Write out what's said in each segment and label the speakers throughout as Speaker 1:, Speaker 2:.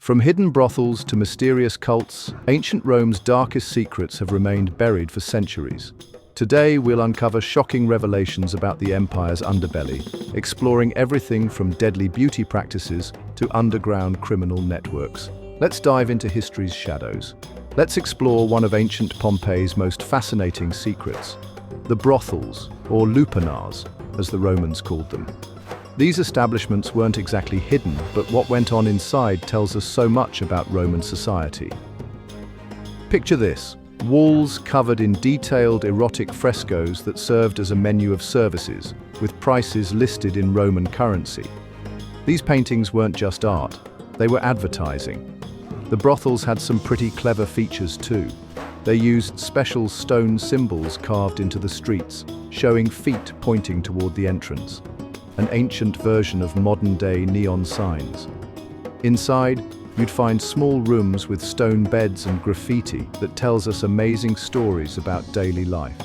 Speaker 1: From hidden brothels to mysterious cults, ancient Rome's darkest secrets have remained buried for centuries. Today, we'll uncover shocking revelations about the empire's underbelly, exploring everything from deadly beauty practices to underground criminal networks. Let's dive into history's shadows. Let's explore one of ancient Pompeii's most fascinating secrets, the brothels, or lupanars, as the Romans called them. These establishments weren't exactly hidden, but what went on inside tells us so much about Roman society. Picture this: walls covered in detailed erotic frescoes that served as a menu of services, with prices listed in Roman currency. These paintings weren't just art, they were advertising. The brothels had some pretty clever features too. They used special stone symbols carved into the streets, showing feet pointing toward the entrance, an ancient version of modern-day neon signs. Inside, you'd find small rooms with stone beds and graffiti that tells us amazing stories about daily life.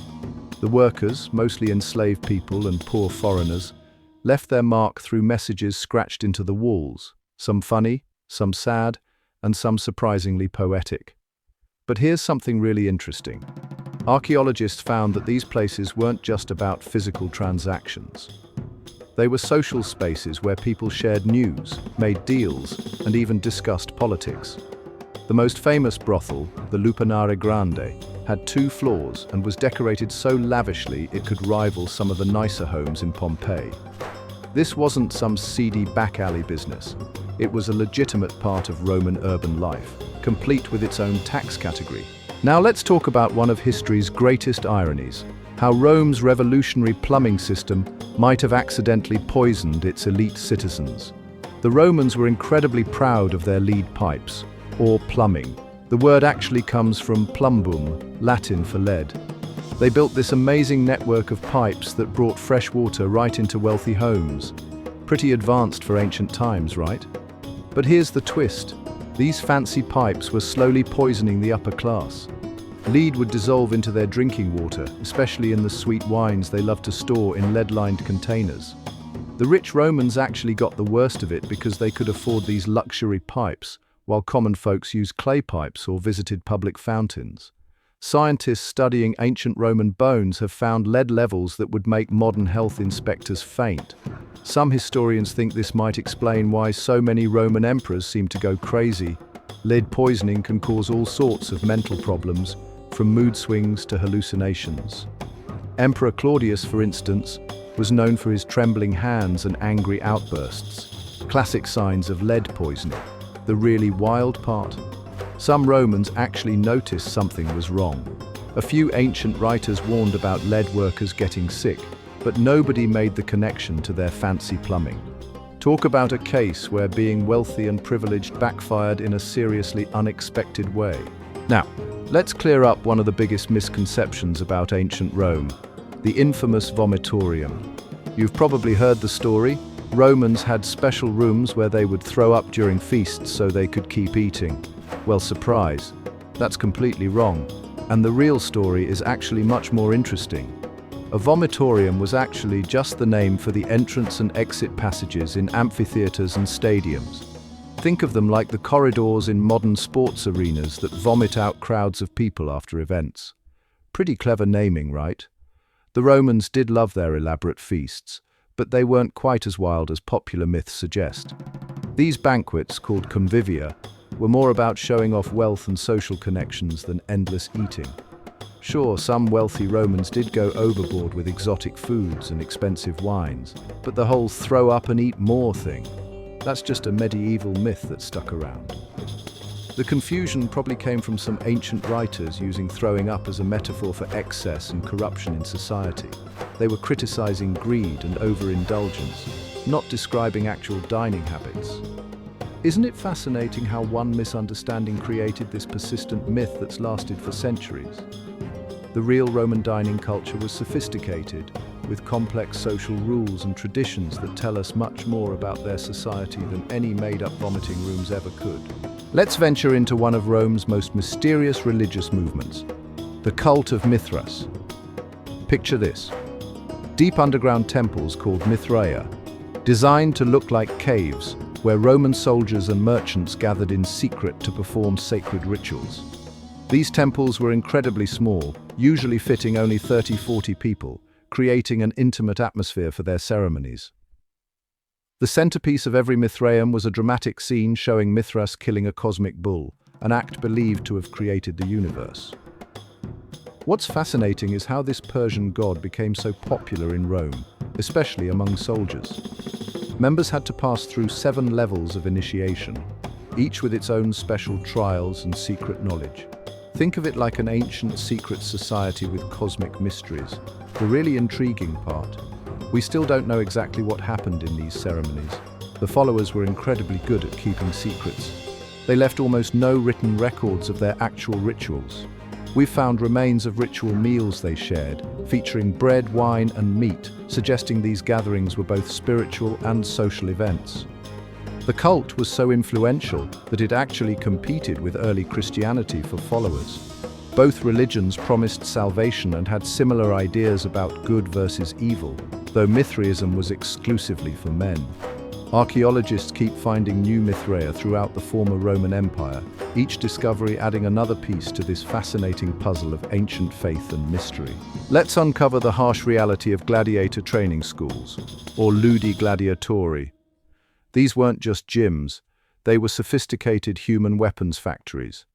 Speaker 1: The workers, mostly enslaved people and poor foreigners, left their mark through messages scratched into the walls, some funny, some sad, and some surprisingly poetic. But here's something really interesting. Archaeologists found that these places weren't just about physical transactions. They were social spaces where people shared news, made deals, and even discussed politics. The most famous brothel, the Lupanare Grande, had 2 floors and was decorated so lavishly it could rival some of the nicer homes in Pompeii. This wasn't some seedy back alley business. It was a legitimate part of Roman urban life, complete with its own tax category. Now let's talk about one of history's greatest ironies: how Rome's revolutionary plumbing system might have accidentally poisoned its elite citizens. The Romans were incredibly proud of their lead pipes, or plumbing. The word actually comes from plumbum, Latin for lead. They built this amazing network of pipes that brought fresh water right into wealthy homes. Pretty advanced for ancient times, right? But here's the twist. These fancy pipes were slowly poisoning the upper class. Lead would dissolve into their drinking water, especially in the sweet wines they loved to store in lead-lined containers. The rich Romans actually got the worst of it because they could afford these luxury pipes, while common folks used clay pipes or visited public fountains. Scientists studying ancient Roman bones have found lead levels that would make modern health inspectors faint. Some historians think this might explain why so many Roman emperors seem to go crazy. Lead poisoning can cause all sorts of mental problems, from mood swings to hallucinations. Emperor Claudius, for instance, was known for his trembling hands and angry outbursts, classic signs of lead poisoning. The really wild part? Some Romans actually noticed something was wrong. A few ancient writers warned about lead workers getting sick, but nobody made the connection to their fancy plumbing. Talk about a case where being wealthy and privileged backfired in a seriously unexpected way. Now, let's clear up one of the biggest misconceptions about ancient Rome, the infamous vomitorium. You've probably heard the story. Romans had special rooms where they would throw up during feasts so they could keep eating. Well, surprise, that's completely wrong. And the real story is actually much more interesting. A vomitorium was actually just the name for the entrance and exit passages in amphitheaters and stadiums. Think of them like the corridors in modern sports arenas that vomit out crowds of people after events. Pretty clever naming, right? The Romans did love their elaborate feasts, but they weren't quite as wild as popular myths suggest. These banquets, called convivia, were more about showing off wealth and social connections than endless eating. Sure, some wealthy Romans did go overboard with exotic foods and expensive wines, but the whole throw up and eat more thing, that's just a medieval myth that stuck around. The confusion probably came from some ancient writers using throwing up as a metaphor for excess and corruption in society. They were criticizing greed and overindulgence, not describing actual dining habits. Isn't it fascinating how one misunderstanding created this persistent myth that's lasted for centuries? The real Roman dining culture was sophisticated, with complex social rules and traditions that tell us much more about their society than any made-up vomiting rooms ever could. Let's venture into one of Rome's most mysterious religious movements, the cult of Mithras. Picture this: deep underground temples called Mithraea, designed to look like caves, where Roman soldiers and merchants gathered in secret to perform sacred rituals. These temples were incredibly small, usually fitting only 30–40 people, creating an intimate atmosphere for their ceremonies. The centerpiece of every Mithraeum was a dramatic scene showing Mithras killing a cosmic bull, an act believed to have created the universe. What's fascinating is how this Persian god became so popular in Rome, especially among soldiers. Members had to pass through 7 levels of initiation, each with its own special trials and secret knowledge. Think of it like an ancient secret society with cosmic mysteries. The really intriguing part: we still don't know exactly what happened in these ceremonies. The followers were incredibly good at keeping secrets. They left almost no written records of their actual rituals. We've found remains of ritual meals they shared, featuring bread, wine, and meat, suggesting these gatherings were both spiritual and social events. The cult was so influential that it actually competed with early Christianity for followers. Both religions promised salvation and had similar ideas about good versus evil, though Mithraism was exclusively for men. Archaeologists keep finding new Mithraea throughout the former Roman Empire, each discovery adding another piece to this fascinating puzzle of ancient faith and mystery. Let's uncover the harsh reality of gladiator training schools, or ludi gladiatori. These weren't just gyms, they were sophisticated human weapons factories.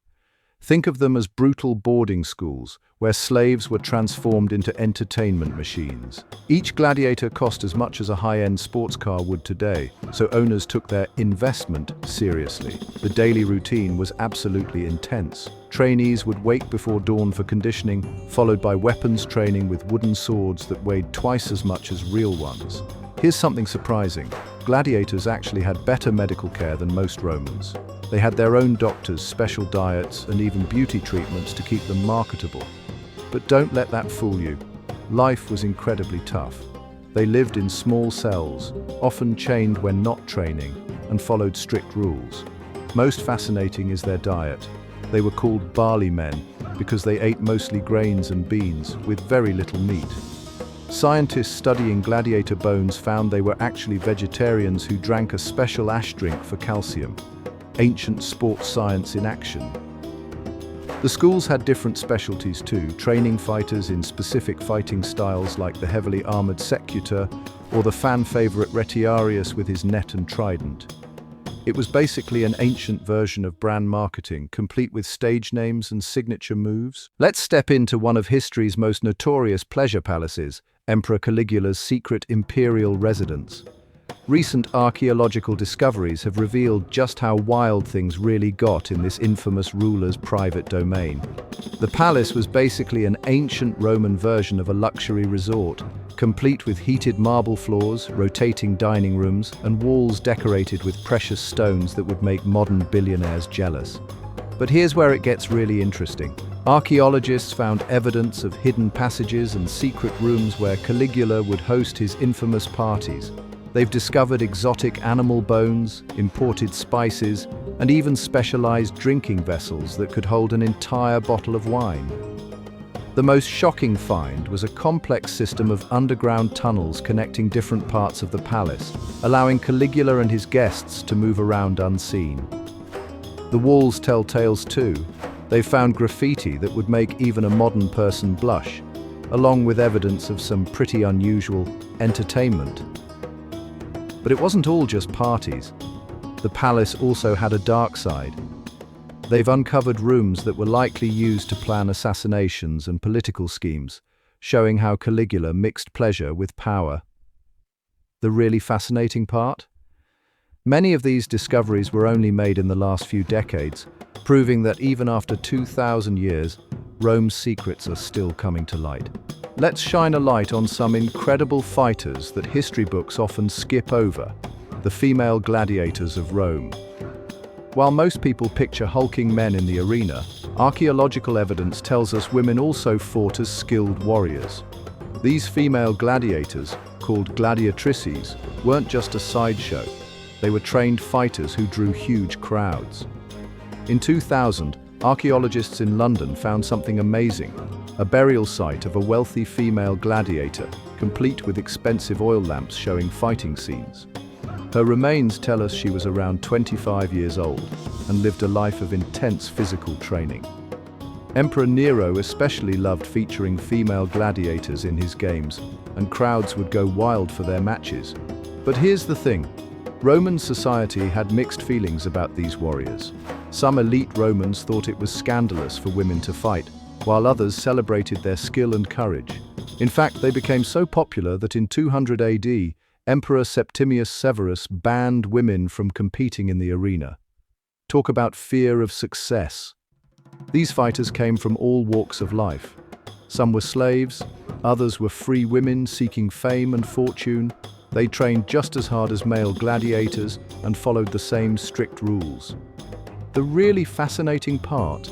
Speaker 1: Think of them as brutal boarding schools, where slaves were transformed into entertainment machines. Each gladiator cost as much as a high-end sports car would today, so owners took their investment seriously. The daily routine was absolutely intense. Trainees would wake before dawn for conditioning, followed by weapons training with wooden swords that weighed twice as much as real ones. Here's something surprising: gladiators actually had better medical care than most Romans. They had their own doctors, special diets, and even beauty treatments to keep them marketable. But don't let that fool you. Life was incredibly tough. They lived in small cells, often chained when not training, and followed strict rules. Most fascinating is their diet. They were called barley men because they ate mostly grains and beans, with very little meat. Scientists studying gladiator bones found they were actually vegetarians who drank a special ash drink for calcium. Ancient sports science in action. The schools had different specialties too, training fighters in specific fighting styles like the heavily armored secutor or the fan favorite Retiarius with his net and trident. It was basically an ancient version of brand marketing, complete with stage names and signature moves. Let's step into one of history's most notorious pleasure palaces, Emperor Caligula's secret imperial residence. Recent archaeological discoveries have revealed just how wild things really got in this infamous ruler's private domain. The palace was basically an ancient Roman version of a luxury resort, complete with heated marble floors, rotating dining rooms, and walls decorated with precious stones that would make modern billionaires jealous. But here's where it gets really interesting. Archaeologists found evidence of hidden passages and secret rooms where Caligula would host his infamous parties. They've discovered exotic animal bones, imported spices, and even specialized drinking vessels that could hold an entire bottle of wine. The most shocking find was a complex system of underground tunnels connecting different parts of the palace, allowing Caligula and his guests to move around unseen. The walls tell tales too. They found graffiti that would make even a modern person blush, along with evidence of some pretty unusual entertainment. But it wasn't all just parties. The palace also had a dark side. They've uncovered rooms that were likely used to plan assassinations and political schemes, showing how Caligula mixed pleasure with power. The really fascinating part? Many of these discoveries were only made in the last few decades, proving that even after 2,000 years, Rome's secrets are still coming to light. Let's shine a light on some incredible fighters that history books often skip over, the female gladiators of Rome. While most people picture hulking men in the arena, archaeological evidence tells us women also fought as skilled warriors. These female gladiators, called gladiatrices, weren't just a sideshow. They were trained fighters who drew huge crowds. In 2000, archaeologists in London found something amazing: a burial site of a wealthy female gladiator, complete with expensive oil lamps showing fighting scenes. Her remains tell us she was around 25 years old and lived a life of intense physical training. Emperor Nero especially loved featuring female gladiators in his games, and crowds would go wild for their matches. But here's the thing. Roman society had mixed feelings about these warriors. Some elite Romans thought it was scandalous for women to fight, while others celebrated their skill and courage. In fact, they became so popular that in 200 AD, Emperor Septimius Severus banned women from competing in the arena. Talk about fear of success. These fighters came from all walks of life. Some were slaves, others were free women seeking fame and fortune. They trained just as hard as male gladiators and followed the same strict rules. The really fascinating part,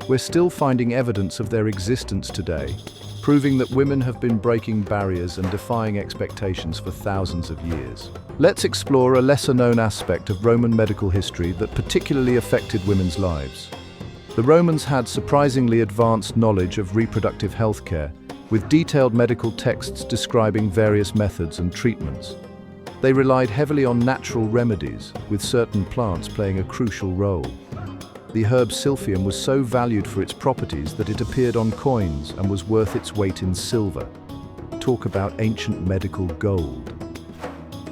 Speaker 1: we're still finding evidence of their existence today, proving that women have been breaking barriers and defying expectations for thousands of years. Let's explore a lesser-known aspect of Roman medical history that particularly affected women's lives. The Romans had surprisingly advanced knowledge of reproductive health care, with detailed medical texts describing various methods and treatments. They relied heavily on natural remedies, with certain plants playing a crucial role. The herb silphium was so valued for its properties that it appeared on coins and was worth its weight in silver. Talk about ancient medical gold.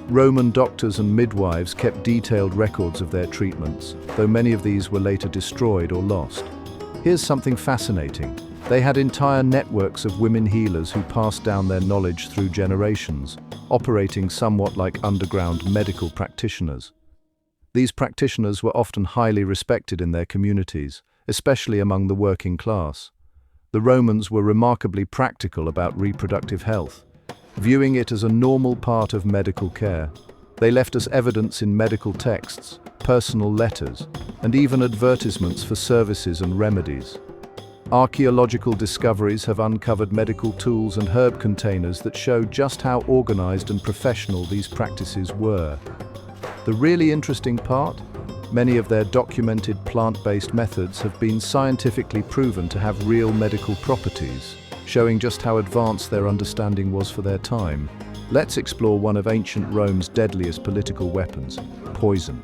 Speaker 1: Roman doctors and midwives kept detailed records of their treatments, though many of these were later destroyed or lost. Here's something fascinating. They had entire networks of women healers who passed down their knowledge through generations, operating somewhat like underground medical practitioners. These practitioners were often highly respected in their communities, especially among the working class. The Romans were remarkably practical about reproductive health, viewing it as a normal part of medical care. They left us evidence in medical texts, personal letters, and even advertisements for services and remedies. Archaeological discoveries have uncovered medical tools and herb containers that show just how organized and professional these practices were. The really interesting part? Many of their documented plant-based methods have been scientifically proven to have real medical properties, showing just how advanced their understanding was for their time. Let's explore one of ancient Rome's deadliest political weapons, poison.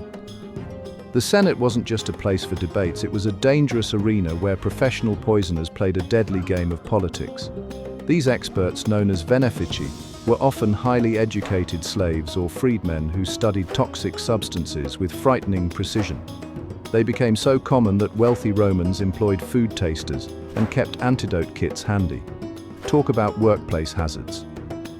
Speaker 1: The Senate wasn't just a place for debates, it was a dangerous arena where professional poisoners played a deadly game of politics. These experts, known as venefici, were often highly educated slaves or freedmen who studied toxic substances with frightening precision. They became so common that wealthy Romans employed food tasters and kept antidote kits handy. Talk about workplace hazards.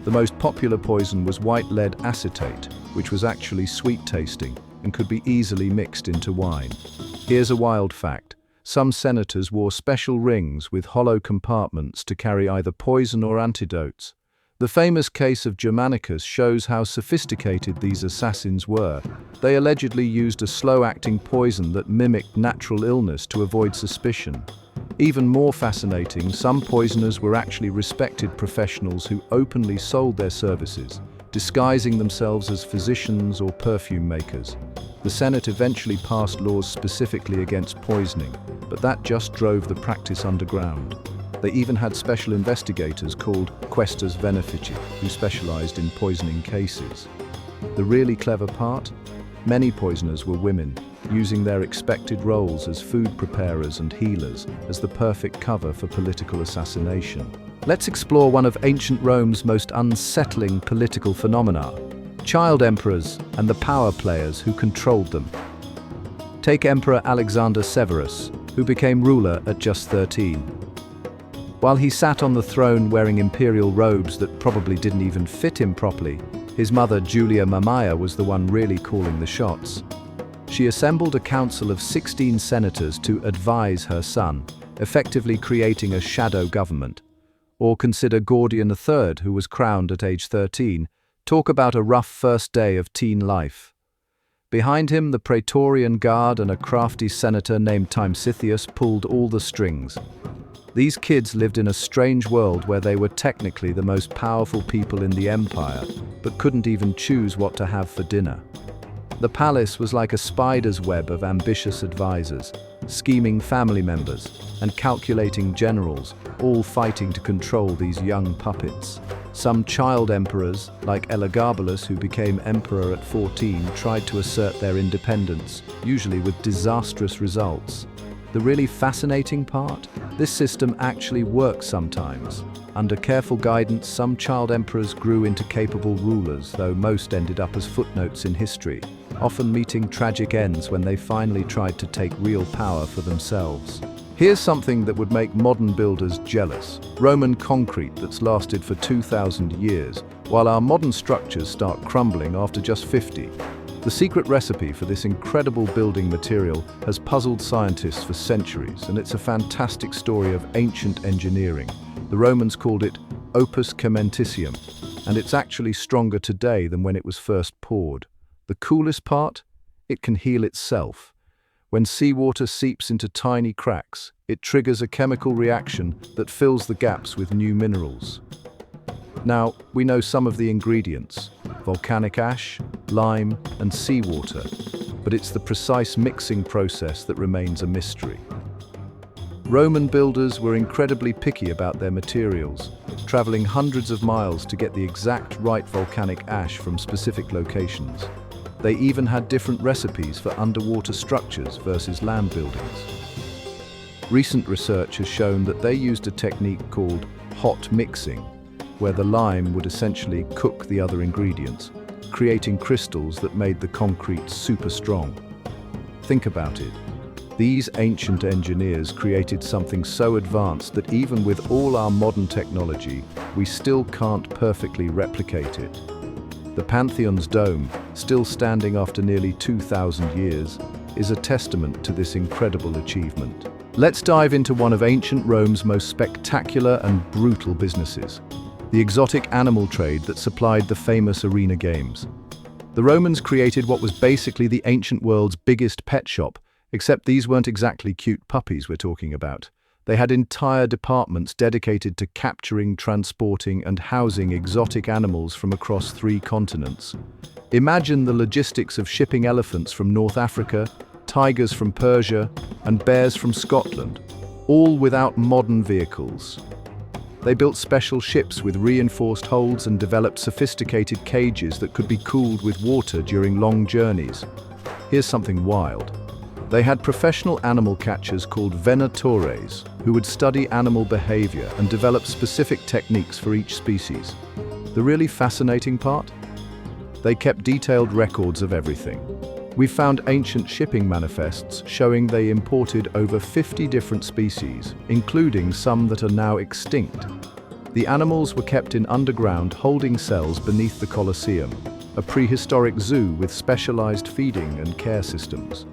Speaker 1: The most popular poison was white lead acetate, which was actually sweet tasting and could be easily mixed into wine. Here's a wild fact. Some senators wore special rings with hollow compartments to carry either poison or antidotes. The famous case of Germanicus shows how sophisticated these assassins were. They allegedly used a slow-acting poison that mimicked natural illness to avoid suspicion. Even more fascinating, some poisoners were actually respected professionals who openly sold their services, disguising themselves as physicians or perfume makers. The Senate eventually passed laws specifically against poisoning, but that just drove the practice underground. They even had special investigators called quaestors venefici, who specialized in poisoning cases. The really clever part? Many poisoners were women, using their expected roles as food preparers and healers as the perfect cover for political assassination. Let's explore one of ancient Rome's most unsettling political phenomena: child emperors and the power players who controlled them. Take Emperor Alexander Severus, who became ruler at just 13. While he sat on the throne wearing imperial robes that probably didn't even fit him properly, his mother Julia Mamaea was the one really calling the shots. She assembled a council of 16 senators to advise her son, effectively creating a shadow government. Or consider Gordian III, who was crowned at age 13. Talk about a rough first day of teen life. Behind him, the Praetorian Guard and a crafty senator named Timesitheus pulled all the strings. These kids lived in a strange world where they were technically the most powerful people in the empire, but couldn't even choose what to have for dinner. The palace was like a spider's web of ambitious advisors, scheming family members, and calculating generals, all fighting to control these young puppets. Some child emperors, like Elagabalus, who became emperor at 14, tried to assert their independence, usually with disastrous results. The really fascinating part? This system actually works sometimes. Under careful guidance, some child emperors grew into capable rulers, though most ended up as footnotes in history, often meeting tragic ends when they finally tried to take real power for themselves. Here's something that would make modern builders jealous: Roman concrete that's lasted for 2,000 years, while our modern structures start crumbling after just 50. The secret recipe for this incredible building material has puzzled scientists for centuries, and it's a fantastic story of ancient engineering. The Romans called it opus caementicium, and it's actually stronger today than when it was first poured. The coolest part? It can heal itself. When seawater seeps into tiny cracks, it triggers a chemical reaction that fills the gaps with new minerals. Now, we know some of the ingredients: volcanic ash, lime, and seawater, but it's the precise mixing process that remains a mystery. Roman builders were incredibly picky about their materials, traveling hundreds of miles to get the exact right volcanic ash from specific locations. They even had different recipes for underwater structures versus land buildings. Recent research has shown that they used a technique called hot mixing, where the lime would essentially cook the other ingredients, creating crystals that made the concrete super strong. Think about it. These ancient engineers created something so advanced that even with all our modern technology, we still can't perfectly replicate it. The Pantheon's dome, still standing after nearly 2,000 years, is a testament to this incredible achievement. Let's dive into one of ancient Rome's most spectacular and brutal businesses: the exotic animal trade that supplied the famous arena games. The Romans created what was basically the ancient world's biggest pet shop, except these weren't exactly cute puppies we're talking about. They had entire departments dedicated to capturing, transporting, and housing exotic animals from across 3 continents. Imagine the logistics of shipping elephants from North Africa, tigers from Persia, and bears from Scotland, all without modern vehicles. They built special ships with reinforced holds and developed sophisticated cages that could be cooled with water during long journeys. Here's something wild. They had professional animal catchers called Vomitoriums, who would study animal behavior and develop specific techniques for each species. The really fascinating part? They kept detailed records of everything. We found ancient shipping manifests showing they imported over 50 different species, including some that are now extinct. The animals were kept in underground holding cells beneath the Colosseum, a prehistoric zoo with specialized feeding and care systems.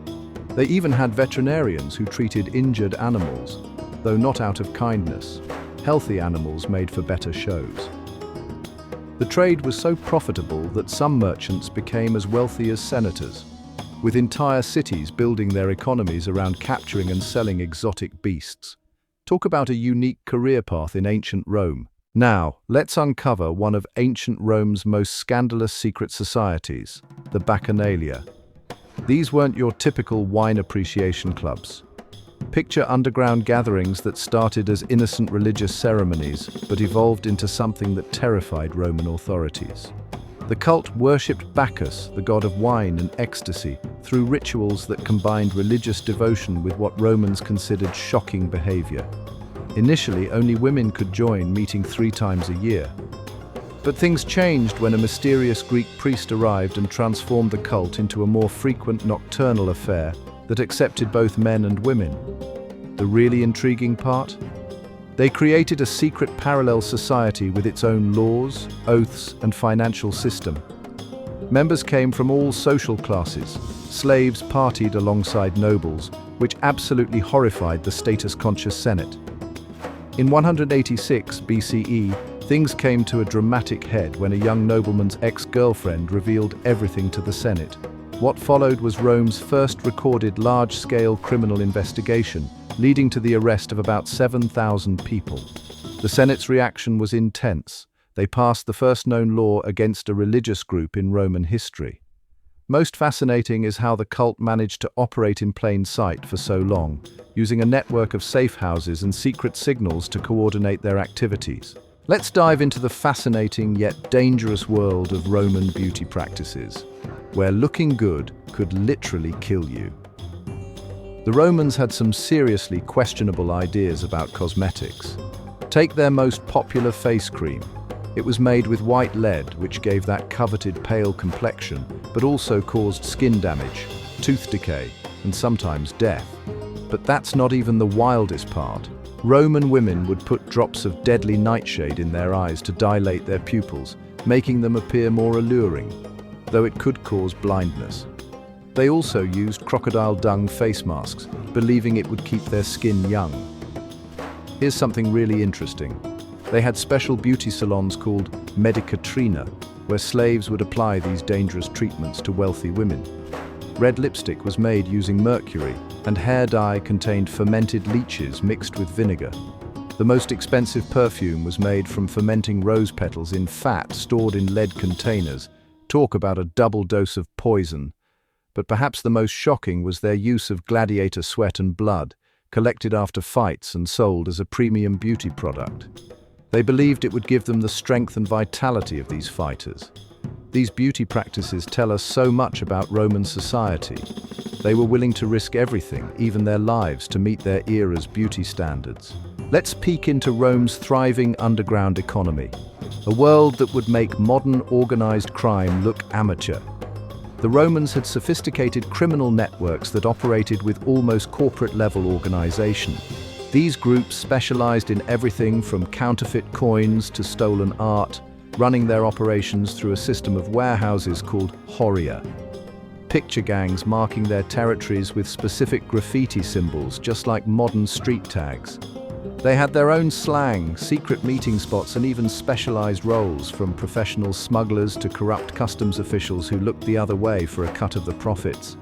Speaker 1: They even had veterinarians who treated injured animals, though not out of kindness. Healthy animals made for better shows. The trade was so profitable that some merchants became as wealthy as senators, with entire cities building their economies around capturing and selling exotic beasts. Talk about a unique career path in ancient Rome. Now, let's uncover one of ancient Rome's most scandalous secret societies, the Bacchanalia. These weren't your typical wine appreciation clubs. Picture underground gatherings that started as innocent religious ceremonies, but evolved into something that terrified Roman authorities. The cult worshipped Bacchus, the god of wine and ecstasy, through rituals that combined religious devotion with what Romans considered shocking behavior. Initially, only women could join, meeting 3 times a year. But things changed when a mysterious Greek priest arrived and transformed the cult into a more frequent nocturnal affair that accepted both men and women. The really intriguing part? They created a secret parallel society with its own laws, oaths, and financial system. Members came from all social classes. Slaves partied alongside nobles, which absolutely horrified the status-conscious Senate. In 186 BCE, things came to a dramatic head when a young nobleman's ex-girlfriend revealed everything to the Senate. What followed was Rome's first recorded large-scale criminal investigation, leading to the arrest of about 7,000 people. The Senate's reaction was intense. They passed the first known law against a religious group in Roman history. Most fascinating is how the cult managed to operate in plain sight for so long, using a network of safe houses and secret signals to coordinate their activities. Let's dive into the fascinating yet dangerous world of Roman beauty practices, where looking good could literally kill you. The Romans had some seriously questionable ideas about cosmetics. Take their most popular face cream. It was made with white lead, which gave that coveted pale complexion, but also caused skin damage, tooth decay, and sometimes death. But that's not even the wildest part. Roman women would put drops of deadly nightshade in their eyes to dilate their pupils, making them appear more alluring, though it could cause blindness. They also used crocodile dung face masks, believing it would keep their skin young. Here's something really interesting. They had special beauty salons called medicatrina, where slaves would apply these dangerous treatments to wealthy women. Red lipstick was made using mercury, and hair dye contained fermented leeches mixed with vinegar. The most expensive perfume was made from fermenting rose petals in fat stored in lead containers. Talk about a double dose of poison. But perhaps the most shocking was their use of gladiator sweat and blood, collected after fights and sold as a premium beauty product. They believed it would give them the strength and vitality of these fighters. These beauty practices tell us so much about Roman society. They were willing to risk everything, even their lives, to meet their era's beauty standards. Let's peek into Rome's thriving underground economy, a world that would make modern organized crime look amateur. The Romans had sophisticated criminal networks that operated with almost corporate-level organization. These groups specialized in everything from counterfeit coins to stolen art, running their operations through a system of warehouses called Horia. Picture gangs marking their territories with specific graffiti symbols, just like modern street tags. They had their own slang, secret meeting spots, and even specialized roles, from professional smugglers to corrupt customs officials who looked the other way for a cut of the profits.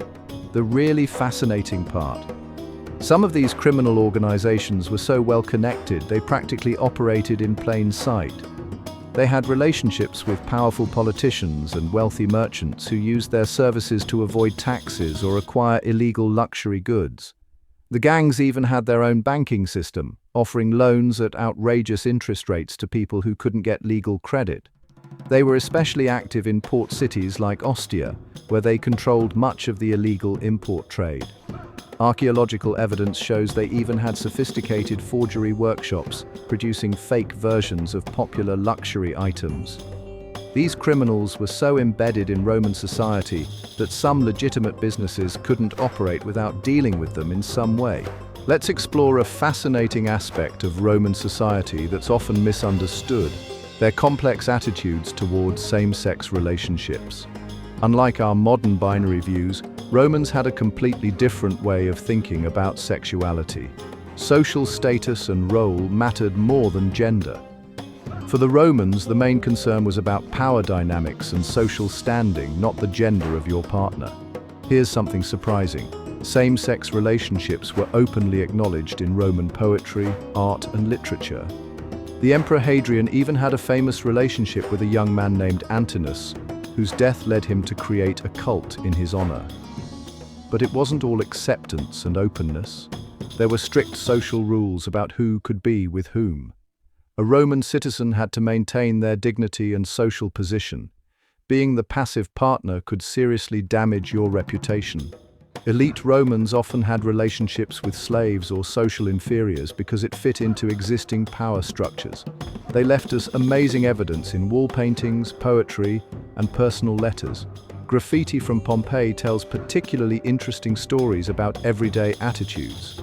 Speaker 1: The really fascinating part: some of these criminal organizations were so well connected they practically operated in plain sight. They had relationships with powerful politicians and wealthy merchants who used their services to avoid taxes or acquire illegal luxury goods. The gangs even had their own banking system, offering loans at outrageous interest rates to people who couldn't get legal credit. They were especially active in port cities like Ostia, where they controlled much of the illegal import trade. Archaeological evidence shows they even had sophisticated forgery workshops, producing fake versions of popular luxury items. These criminals were so embedded in Roman society that some legitimate businesses couldn't operate without dealing with them in some way. Let's explore a fascinating aspect of Roman society that's often misunderstood: their complex attitudes towards same-sex relationships. Unlike our modern binary views, Romans had a completely different way of thinking about sexuality. Social status and role mattered more than gender. For the Romans, the main concern was about power dynamics and social standing, not the gender of your partner. Here's something surprising. Same-sex relationships were openly acknowledged in Roman poetry, art, and literature. The Emperor Hadrian even had a famous relationship with a young man named Antinous, whose death led him to create a cult in his honor. But it wasn't all acceptance and openness. There were strict social rules about who could be with whom. A Roman citizen had to maintain their dignity and social position. Being the passive partner could seriously damage your reputation. Elite Romans often had relationships with slaves or social inferiors because it fit into existing power structures. They left us amazing evidence in wall paintings, poetry, and personal letters. Graffiti from Pompeii tells particularly interesting stories about everyday attitudes.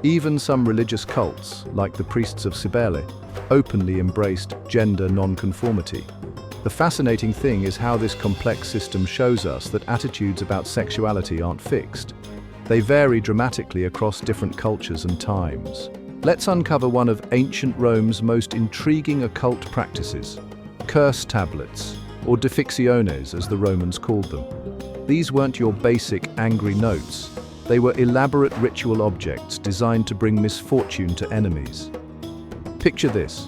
Speaker 1: Even some religious cults, like the priests of Cybele, openly embraced gender non-conformity. The fascinating thing is how this complex system shows us that attitudes about sexuality aren't fixed. They vary dramatically across different cultures and times. Let's uncover one of ancient Rome's most intriguing occult practices: curse tablets, or defixiones as the Romans called them. These weren't your basic angry notes. They were elaborate ritual objects designed to bring misfortune to enemies. Picture this: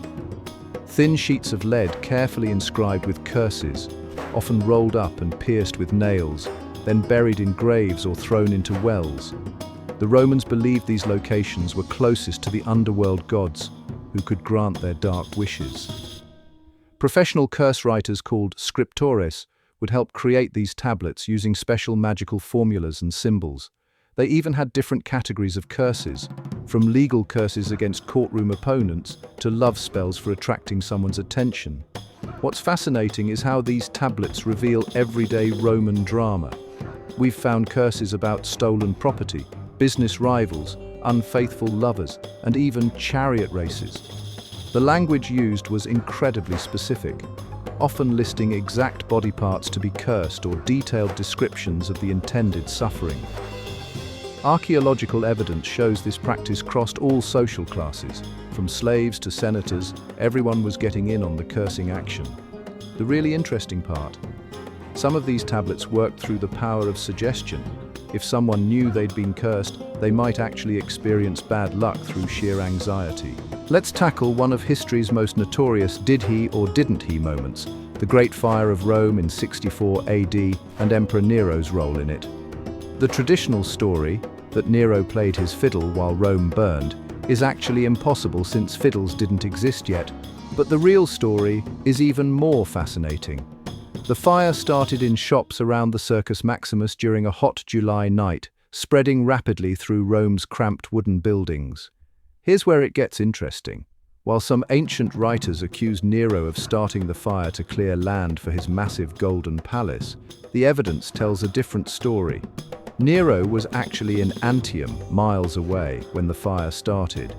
Speaker 1: thin sheets of lead carefully inscribed with curses, often rolled up and pierced with nails, then buried in graves or thrown into wells. The Romans believed these locations were closest to the underworld gods, who could grant their dark wishes. Professional curse writers called scriptores would help create these tablets using special magical formulas and symbols. They even had different categories of curses, from legal curses against courtroom opponents to love spells for attracting someone's attention. What's fascinating is how these tablets reveal everyday Roman drama. We've found curses about stolen property, business rivals, unfaithful lovers, and even chariot races. The language used was incredibly specific, often listing exact body parts to be cursed or detailed descriptions of the intended suffering. Archaeological evidence shows this practice crossed all social classes. From slaves to senators, everyone was getting in on the cursing action. The really interesting part: some of these tablets worked through the power of suggestion. If someone knew they'd been cursed, they might actually experience bad luck through sheer anxiety. Let's tackle one of history's most notorious did he or didn't he moments, the Great Fire of Rome in 64 AD and Emperor Nero's role in it. The traditional story, that Nero played his fiddle while Rome burned, is actually impossible since fiddles didn't exist yet, but the real story is even more fascinating. The fire started in shops around the Circus Maximus during a hot July night, spreading rapidly through Rome's cramped wooden buildings. Here's where it gets interesting. While some ancient writers accuse Nero of starting the fire to clear land for his massive golden palace, the evidence tells a different story. Nero was actually in Antium, miles away, when the fire started.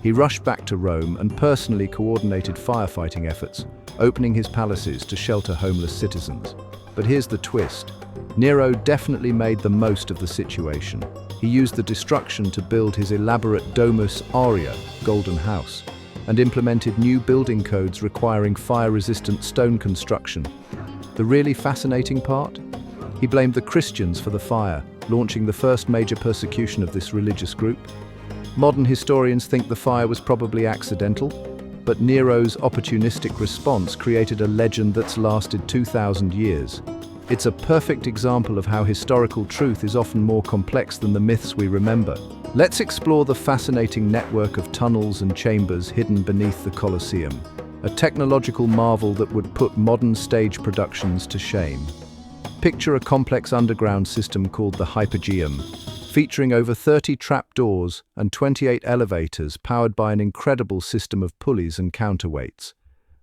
Speaker 1: He rushed back to Rome and personally coordinated firefighting efforts, opening his palaces to shelter homeless citizens. But here's the twist. Nero definitely made the most of the situation. He used the destruction to build his elaborate Domus Aurea, Golden House, and implemented new building codes requiring fire-resistant stone construction. The really fascinating part? He blamed the Christians for the fire, launching the first major persecution of this religious group. Modern historians think the fire was probably accidental, but Nero's opportunistic response created a legend that's lasted 2,000 years. It's a perfect example of how historical truth is often more complex than the myths we remember. Let's explore the fascinating network of tunnels and chambers hidden beneath the Colosseum, a technological marvel that would put modern stage productions to shame. Picture a complex underground system called the Hypogeum, featuring over 30 trapdoors and 28 elevators powered by an incredible system of pulleys and counterweights.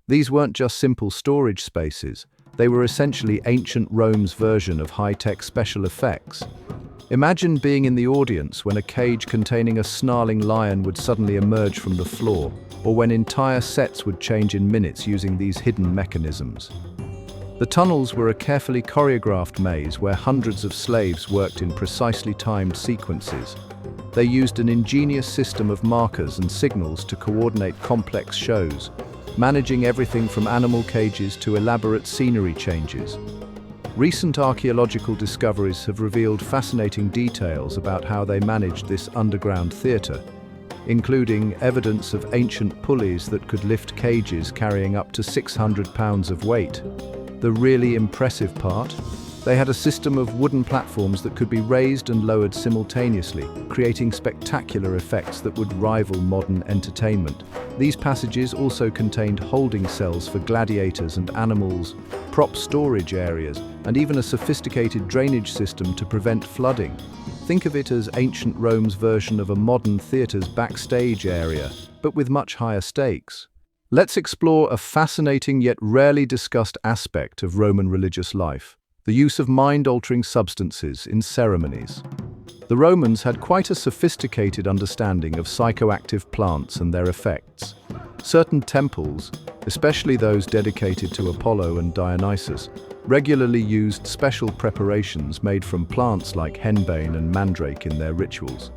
Speaker 1: These weren't just simple storage spaces, they were essentially ancient Rome's version of high-tech special effects. Imagine being in the audience when a cage containing a snarling lion would suddenly emerge from the floor, or when entire sets would change in minutes using these hidden mechanisms. The tunnels were a carefully choreographed maze where hundreds of slaves worked in precisely timed sequences. They used an ingenious system of markers and signals to coordinate complex shows, managing everything from animal cages to elaborate scenery changes. Recent archaeological discoveries have revealed fascinating details about how they managed this underground theatre, including evidence of ancient pulleys that could lift cages carrying up to 600 pounds of weight. The really impressive part? They had a system of wooden platforms that could be raised and lowered simultaneously, creating spectacular effects that would rival modern entertainment. These passages also contained holding cells for gladiators and animals, prop storage areas, and even a sophisticated drainage system to prevent flooding. Think of it as ancient Rome's version of a modern theatre's backstage area, but with much higher stakes. Let's explore a fascinating yet rarely discussed aspect of Roman religious life: the use of mind-altering substances in ceremonies. The Romans had quite a sophisticated understanding of psychoactive plants and their effects. Certain temples, especially those dedicated to Apollo and Dionysus, regularly used special preparations made from plants like henbane and mandrake in their rituals.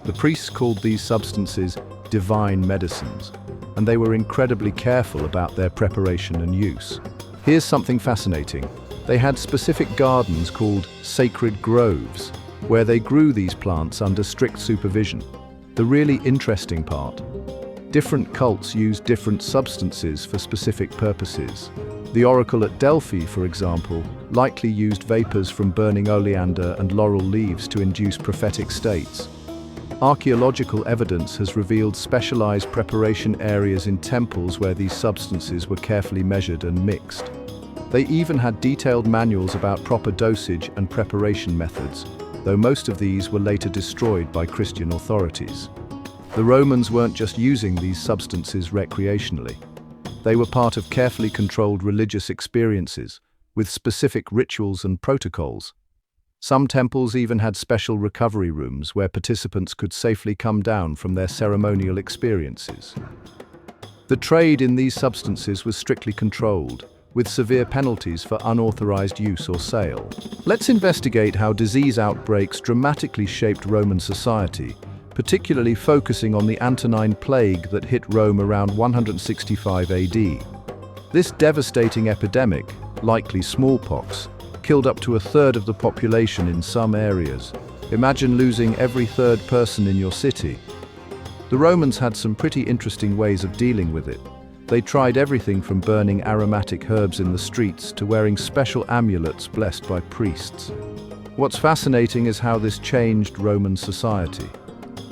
Speaker 1: The priests called these substances divine medicines, and they were incredibly careful about their preparation and use. Here's something fascinating. They had specific gardens called sacred groves, where they grew these plants under strict supervision. The really interesting part: different cults used different substances for specific purposes. The oracle at Delphi, for example, likely used vapors from burning oleander and laurel leaves to induce prophetic states. Archaeological evidence has revealed specialized preparation areas in temples where these substances were carefully measured and mixed. They even had detailed manuals about proper dosage and preparation methods, though most of these were later destroyed by Christian authorities. The Romans weren't just using these substances recreationally. They were part of carefully controlled religious experiences, with specific rituals and protocols. Some temples even had special recovery rooms where participants could safely come down from their ceremonial experiences. The trade in these substances was strictly controlled, with severe penalties for unauthorized use or sale. Let's investigate how disease outbreaks dramatically shaped Roman society, particularly focusing on the Antonine Plague that hit Rome around 165 AD. This devastating epidemic, likely smallpox, killed up to a third of the population in some areas. Imagine losing every third person in your city. The Romans had some pretty interesting ways of dealing with it. They tried everything from burning aromatic herbs in the streets to wearing special amulets blessed by priests. What's fascinating is how this changed Roman society.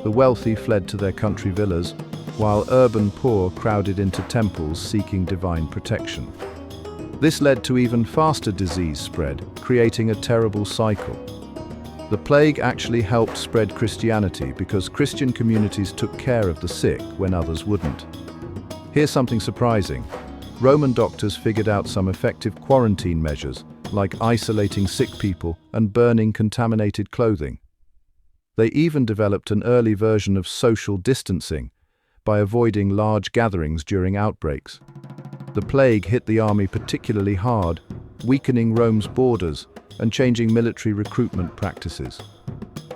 Speaker 1: The wealthy fled to their country villas, while urban poor crowded into temples seeking divine protection. This led to even faster disease spread, creating a terrible cycle. The plague actually helped spread Christianity because Christian communities took care of the sick when others wouldn't. Here's something surprising. Roman doctors figured out some effective quarantine measures, like isolating sick people and burning contaminated clothing. They even developed an early version of social distancing by avoiding large gatherings during outbreaks. The plague hit the army particularly hard, weakening Rome's borders and changing military recruitment practices.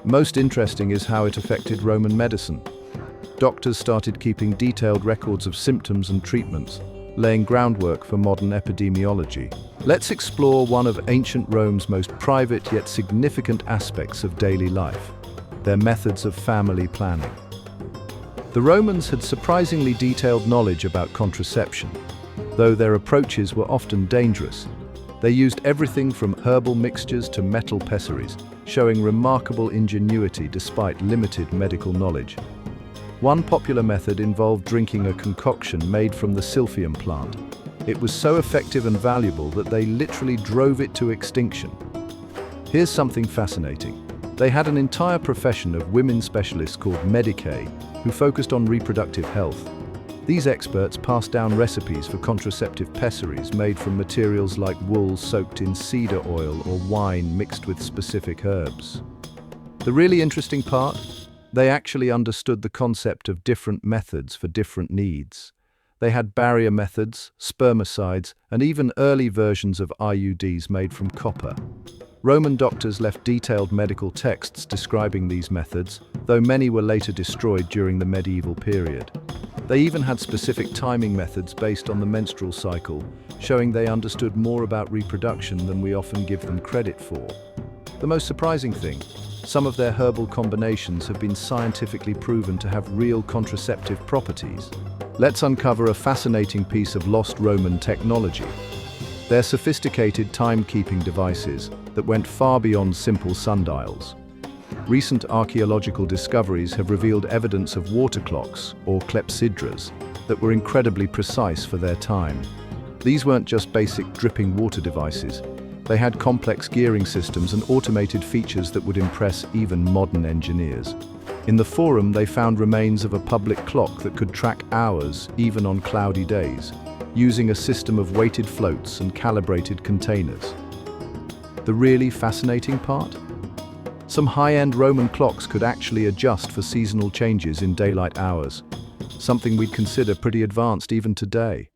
Speaker 1: Most interesting is how it affected Roman medicine. Doctors started keeping detailed records of symptoms and treatments, laying groundwork for modern epidemiology. Let's explore one of ancient Rome's most private yet significant aspects of daily life: their methods of family planning. The Romans had surprisingly detailed knowledge about contraception, though their approaches were often dangerous. They used everything from herbal mixtures to metal pessaries, showing remarkable ingenuity despite limited medical knowledge. One popular method involved drinking a concoction made from the silphium plant. It was so effective and valuable that they literally drove it to extinction. Here's something fascinating. They had an entire profession of women specialists called medicae, who focused on reproductive health. These experts passed down recipes for contraceptive pessaries made from materials like wool soaked in cedar oil or wine mixed with specific herbs. The really interesting part? They actually understood the concept of different methods for different needs. They had barrier methods, spermicides, and even early versions of IUDs made from copper. Roman doctors left detailed medical texts describing these methods, though many were later destroyed during the medieval period. They even had specific timing methods based on the menstrual cycle, showing they understood more about reproduction than we often give them credit for. The most surprising thing, some of their herbal combinations have been scientifically proven to have real contraceptive properties. Let's uncover a fascinating piece of lost Roman technology: their sophisticated time-keeping devices that went far beyond simple sundials. Recent archaeological discoveries have revealed evidence of water clocks, or clepsydras, that were incredibly precise for their time. These weren't just basic dripping water devices. They had complex gearing systems and automated features that would impress even modern engineers. In the Forum, they found remains of a public clock that could track hours, even on cloudy days, using a system of weighted floats and calibrated containers. The really fascinating part? Some high-end Roman clocks could actually adjust for seasonal changes in daylight hours, something we'd consider pretty advanced even today.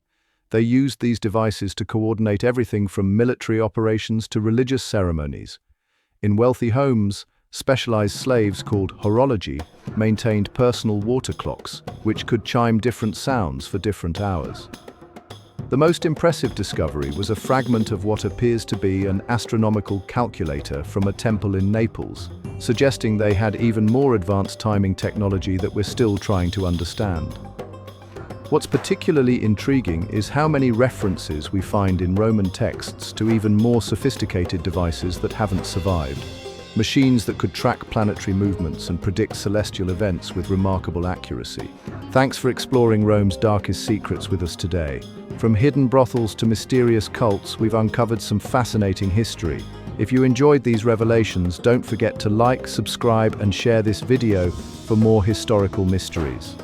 Speaker 1: They used these devices to coordinate everything from military operations to religious ceremonies. In wealthy homes, specialized slaves called horologi maintained personal water clocks, which could chime different sounds for different hours. The most impressive discovery was a fragment of what appears to be an astronomical calculator from a temple in Naples, suggesting they had even more advanced timing technology that we're still trying to understand. What's particularly intriguing is how many references we find in Roman texts to even more sophisticated devices that haven't survived. Machines that could track planetary movements and predict celestial events with remarkable accuracy. Thanks for exploring Rome's darkest secrets with us today. From hidden brothels to mysterious cults, we've uncovered some fascinating history. If you enjoyed these revelations, don't forget to like, subscribe, and share this video for more historical mysteries.